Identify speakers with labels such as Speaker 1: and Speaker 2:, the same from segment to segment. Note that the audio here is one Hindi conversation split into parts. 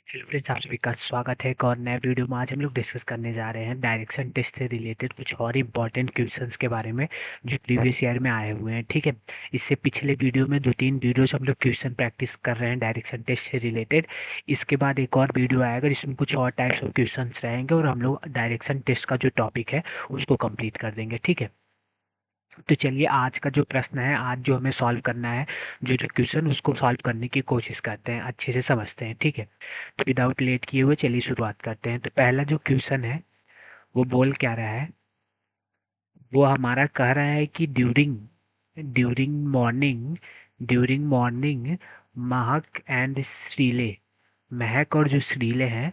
Speaker 1: हेलो फ्रेंड्स, आप सभी का स्वागत है एक और नए वीडियो में। आज हम लोग डिस्कस करने जा रहे हैं डायरेक्शन टेस्ट से रिलेटेड कुछ और इम्पॉर्टेंट क्वेश्चंस के बारे में जो प्रीवियस ईयर में आए हुए हैं। ठीक है, इससे पिछले वीडियो में 2-3 वीडियोस हम लोग क्वेश्चन प्रैक्टिस कर रहे हैं डायरेक्शन टेस्ट से रिलेटेड। इसके बाद एक और वीडियो आएगा जिसमें कुछ और टाइप्स ऑफ क्वेश्चन रहेंगे और हम लोग डायरेक्शन टेस्ट का जो टॉपिक है उसको कंप्लीट कर देंगे। ठीक है, तो चलिए आज का जो प्रश्न है, आज जो हमें सॉल्व करना है, जो जो क्वेश्चन उसको सॉल्व करने की कोशिश करते हैं, अच्छे से समझते हैं। ठीक है, तो विदाउट लेट किए हुए चलिए शुरुआत करते हैं। तो पहला जो क्वेश्चन है वो बोल क्या रहा है, वो हमारा कह रहा है कि during during morning Mahak and Shrile, Mahak और जो श्रीले हैं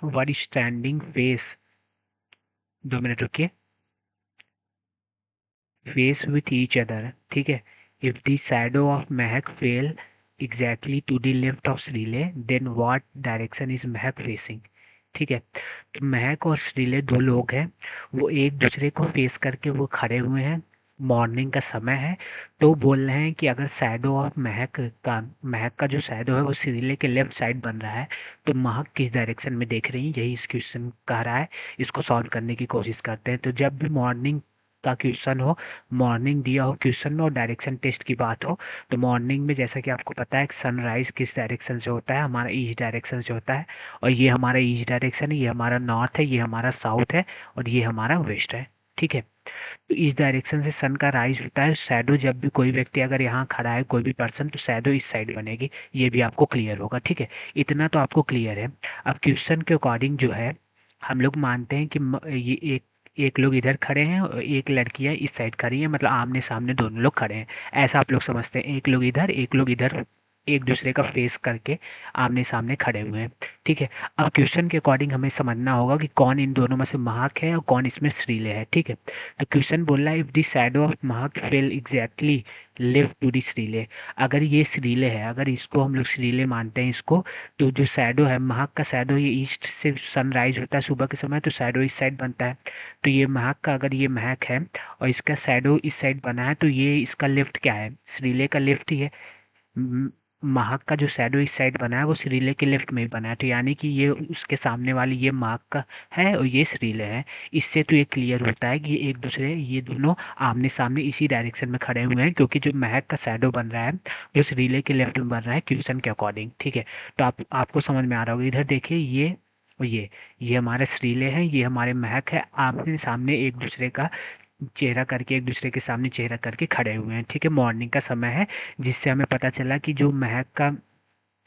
Speaker 1: वर स्टैंडिंग फेस, 2 मिनट रुकिए, फेस विथ ईच अदर। ठीक है, if the shadow of Mahak fell exactly to the left of Shrile then what direction is Mahak facing. ठीक है, तो महक और श्रीले दो लोग हैं, वो एक दूसरे को फेस करके वो खड़े हुए हैं, मॉर्निंग का समय है। तो बोल रहे हैं कि अगर शैडो ऑफ महक का जो शैडो है वो श्रीले के लेफ्ट साइड बन रहा है, तो महक किस डायरेक्शन में देख रही है, यही इस क्वेश्चन कह रहा है। इसको सॉल्व करने की कोशिश करते हैं। तो जब भी मॉर्निंग का क्वेश्चन हो, मॉर्निंग दिया हो क्वेश्चन में और डायरेक्शन टेस्ट की बात हो, तो मॉर्निंग में जैसा कि आपको पता है सनराइज किस डायरेक्शन से होता है, हमारा ईस्ट डायरेक्शन से होता है। और ये हमारा ईस्ट डायरेक्शन है, ये हमारा नॉर्थ है, ये हमारा साउथ है और ये हमारा वेस्ट है। ठीक है, तो इस डायरेक्शन से सन का राइज होता है। शैडो जब भी कोई व्यक्ति अगर यहाँ खड़ा है, कोई भी पर्सन, तो शैडो इस साइड बनेगी। ये भी आपको क्लियर होगा। ठीक है, इतना तो आपको क्लियर है। अब क्वेश्चन के अकॉर्डिंग जो है, हम लोग मानते हैं कि ये एक एक लोग इधर खड़े हैं और एक लड़की है इस साइड खड़ी है, मतलब आमने सामने दोनों लोग खड़े हैं। ऐसा आप लोग समझते हैं, एक लोग इधर एक लोग इधर, एक दूसरे का फेस करके आमने सामने खड़े हुए हैं। ठीक है, अब क्वेश्चन के अकॉर्डिंग हमें समझना होगा कि कौन इन दोनों में से महक है और कौन इसमें श्रीले है। ठीक है, तो क्वेश्चन बोल रहा है if the shadow of Mahak fell exactly left to the Shrile, अगर ये श्रीले है, अगर इसको हम लोग श्रीले मानते हैं इसको, तो जो शैडो है महक का शैडो, ये ईस्ट से सनराइज होता है सुबह के समय, तो शैडो इस साइड बनता है। तो ये महक का, अगर ये महक है और इसका शैडो इस साइड बना है, तो ये इसका लेफ्ट क्या है, श्रीले का लेफ्ट ही है। म- महक का जो शैडो इस साइड बना है वो श्रीले के लेफ्ट में ही बना है, तो यानी कि ये उसके सामने वाली ये महक का है और ये श्रीले है। इससे तो ये क्लियर होता है कि ये एक दूसरे, ये दोनों आमने सामने इसी डायरेक्शन में खड़े हुए हैं, क्योंकि जो महक का शैडो बन रहा है जो श्रीले के लेफ्ट में बन रहा है क्वेश्चन के अकॉर्डिंग। ठीक है, तो आपको समझ में आ रहा होगा। इधर देखिए, ये और ये हमारे श्रीले हैं, ये हमारे महक है, आमने सामने एक दूसरे का चेहरा करके, एक दूसरे के सामने चेहरा करके खड़े हुए हैं। ठीक है, मॉर्निंग का समय है, जिससे हमें पता चला कि जो महक का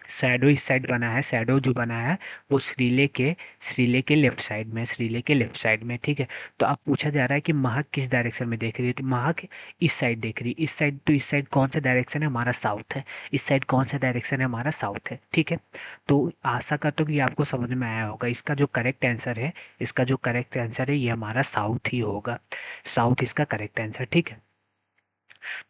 Speaker 1: शैडो इस साइड बना है, शैडो जो बना है वो श्रीले के लेफ्ट साइड में, श्रीले के लेफ्ट साइड में। ठीक है, तो अब पूछा जा रहा है कि महक किस डायरेक्शन में देख रही है, तो महक इस साइड देख रही है। इस साइड, तो इस साइड कौन सा डायरेक्शन है, हमारा साउथ है। इस साइड कौन सा डायरेक्शन है, हमारा साउथ है। ठीक है, तो आशा करता हूँ कि आपको समझ में आया होगा। इसका जो करेक्ट आंसर है, इसका जो करेक्ट आंसर है ये हमारा साउथ ही होगा। साउथ इसका करेक्ट आंसर। ठीक है,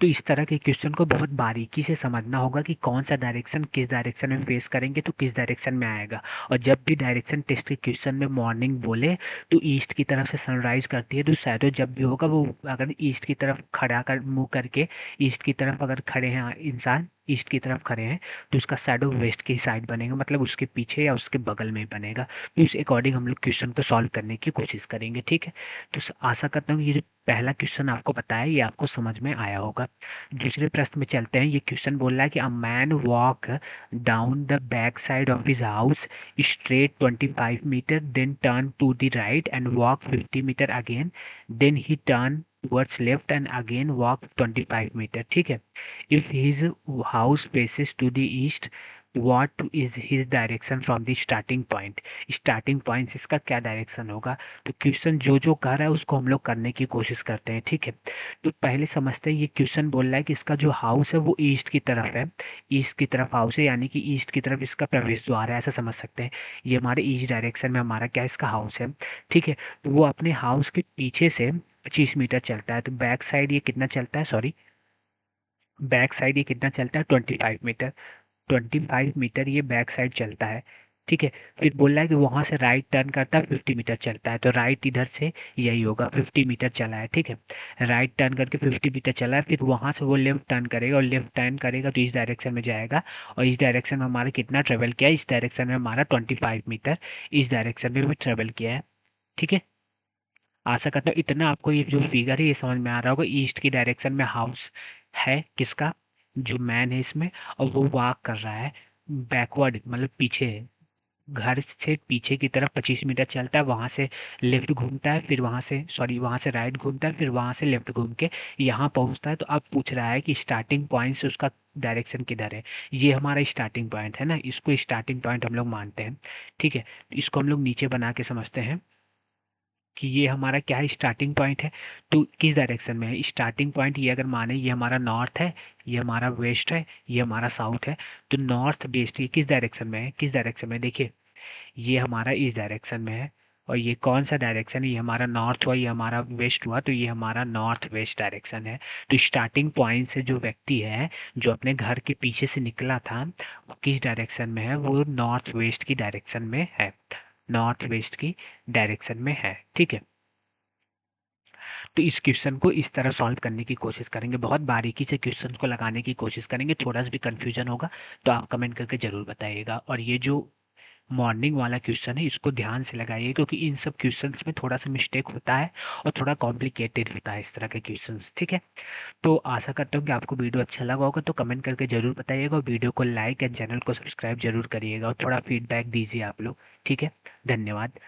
Speaker 1: तो इस तरह के क्वेश्चन को बहुत बारीकी से समझना होगा कि कौन सा डायरेक्शन किस डायरेक्शन में फेस करेंगे तो किस डायरेक्शन में आएगा। और जब भी डायरेक्शन टेस्ट के क्वेश्चन में मॉर्निंग बोले तो ईस्ट की तरफ से सनराइज करती है, तो शैडो जब भी होगा वो अगर ईस्ट की तरफ खड़ा कर, मुंह करके ईस्ट की तरफ अगर खड़े हैं इंसान, ईस्ट की तरफ खड़े हैं, तो उसका शैडो वेस्ट की साइड बनेगा, मतलब उसके पीछे या उसके बगल में बनेगा। तो इस अकॉर्डिंग हम लोग क्वेश्चन को सॉल्व करने की कोशिश करेंगे। ठीक है, तो आशा करता हूँ कि ये जो पहला क्वेश्चन आपको बताया ये आपको समझ में आया होगा। दूसरे प्रश्न में चलते हैं। ये क्वेश्चन बोल रहा है कि a man walk down the back side of his house straight 25 metre, then turn to the right and walk 50 metre again, then he turn towards left and again walk 25 metre. ठीक है, if his house faces to the east, what is his direction from the starting point, starting point से इसका क्या डायरेक्शन होगा। तो क्वेश्चन जो जो कह रहा है उसको हम लोग करने की कोशिश करते हैं। ठीक है, तो पहले समझते हैं। ये क्वेश्चन बोल रहा है कि इसका जो हाउस है वो ईस्ट की तरफ है, ईस्ट की तरफ हाउस है, यानी कि ईस्ट की तरफ इसका प्रवेश द्वार है, ऐसा समझ सकते हैं। ये हमारे ईस्ट डायरेक्शन में हमारा क्या है, इसका हाउस है। ठीक है, तो वो अपने हाउस के पीछे से 25 मीटर चलता है, तो बैक साइड ये कितना चलता है, सॉरी, बैक साइड ये कितना चलता है, 25 मीटर। 25 मीटर ये बैक साइड चलता है। ठीक है। फिर बोल रहा है कि वहां से राइट टर्न करता है 50 मीटर चलता है, तो राइट इधर से यही होगा, 50 मीटर चला है, ठीक है। राइट टर्न करके 50 मीटर चला है, फिर वहां से वो लेफ्ट टर्न करेगा, और लेफ्ट टर्न करेगा तो इस डायरेक्शन में जाएगा। और इस डायरेक्शन में हमारा कितना ट्रेवल किया है, इस डायरेक्शन में हमारा 25 मीटर इस डायरेक्शन में भी ट्रेवल किया है, ठीक है। आशा करता हूँ इतना आपको ये जो फिगर है ये समझ में आ रहा होगा। ईस्ट की डायरेक्शन में हाउस है किसका, जो मैन है इसमें, और वो वॉक कर रहा है बैकवर्ड, मतलब पीछे, घर से पीछे की तरफ 25 मीटर चलता है, वहां से लेफ्ट घूमता है, फिर वहां से, सॉरी, वहां से राइट घूमता है, फिर वहां से लेफ्ट घूम के यहाँ पहुंचता है। तो अब पूछ रहा है कि स्टार्टिंग पॉइंट से उसका डायरेक्शन किधर है। ये हमारा स्टार्टिंग पॉइंट है ना, इसको स्टार्टिंग पॉइंट हम लोग मानते हैं, ठीक है। तो इसको हम लोग नीचे बना के समझते हैं कि ये हमारा क्या है, स्टार्टिंग पॉइंट है। तो किस डायरेक्शन में है स्टार्टिंग पॉइंट, ये अगर माने ये हमारा नॉर्थ है, ये हमारा वेस्ट है, ये हमारा साउथ है। तो नॉर्थ वेस्ट ये किस डायरेक्शन में है, किस डायरेक्शन में है? देखिए, ये हमारा इस डायरेक्शन में है, और ये कौन सा डायरेक्शन है, ये हमारा नॉर्थ हुआ, ये हमारा वेस्ट हुआ, तो ये हमारा नॉर्थ वेस्ट डायरेक्शन है। तो स्टार्टिंग पॉइंट से जो व्यक्ति है, जो अपने घर के पीछे से निकला था, वो किस डायरेक्शन में है, वो नॉर्थ वेस्ट की डायरेक्शन में है, नॉर्थ वेस्ट की डायरेक्शन में है, ठीक है। तो इस क्वेश्चन को इस तरह सॉल्व करने की कोशिश करेंगे, बहुत बारीकी से क्वेश्चन को लगाने की कोशिश करेंगे। थोड़ा सा भी कंफ्यूजन होगा तो आप कमेंट करके ज़रूर बताइएगा। और ये जो मॉर्निंग वाला क्वेश्चन है इसको ध्यान से लगाइए, क्योंकि इन सब क्वेश्चंस में थोड़ा सा मिस्टेक होता है और थोड़ा कॉम्प्लिकेटेड होता है इस तरह के क्वेश्चंस, ठीक है। तो आशा करता हूँ कि आपको वीडियो अच्छा लगा होगा, तो कमेंट करके ज़रूर बताइएगा, और वीडियो को लाइक एंड चैनल को सब्सक्राइब जरूर करिएगा, और थोड़ा फीडबैक दीजिए आप लोग, ठीक है। धन्यवाद।